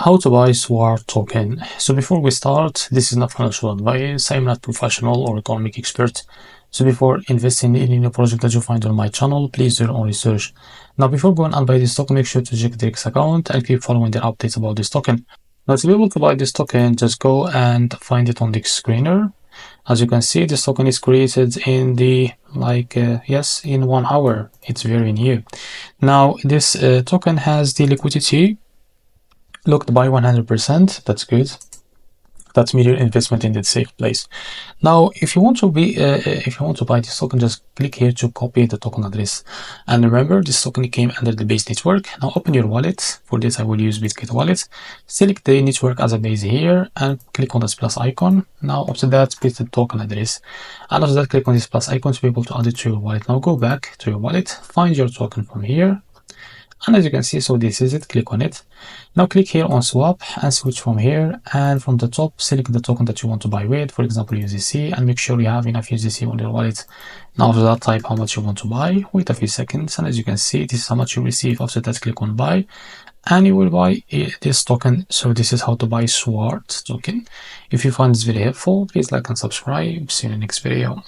How to buy SWART token. So before we start, this is not financial advice. I'm not professional or economic expert. So before investing in any project that you find on my channel, please do your own research. Now, before going and buy this token, make sure to check the X account and keep following the updates about this token. Now, to be able to buy this token, just go and find it on the screener. As you can see, this token is created in the in 1 hour. It's very new. Now, this token has the liquidity looked by 100%. That's good. That's medium investment in the safe place. Now, if you want to buy this token, just click here to copy the token address. And remember, this token came under the base network. Now open your wallet. For this, I will use Bitget wallet. Select the network as a base here and click on this plus icon. Now after that, paste the token address. And after that, click on this plus icon to be able to add it to your wallet. Now go back to your wallet, find your token from here. And as you can see, so this is it. Click on it. Now click here on swap and switch from here, and from the top select the token that you want to buy with, for example USDC, and make sure you have enough USDC on your wallet. Now after that, type how much you want to buy, wait a few seconds, and as you can see, this is how much you receive. After that, click on buy and you will buy this token. So this is how to buy SWART token. If you find this video helpful, please like and subscribe. See you in the next video.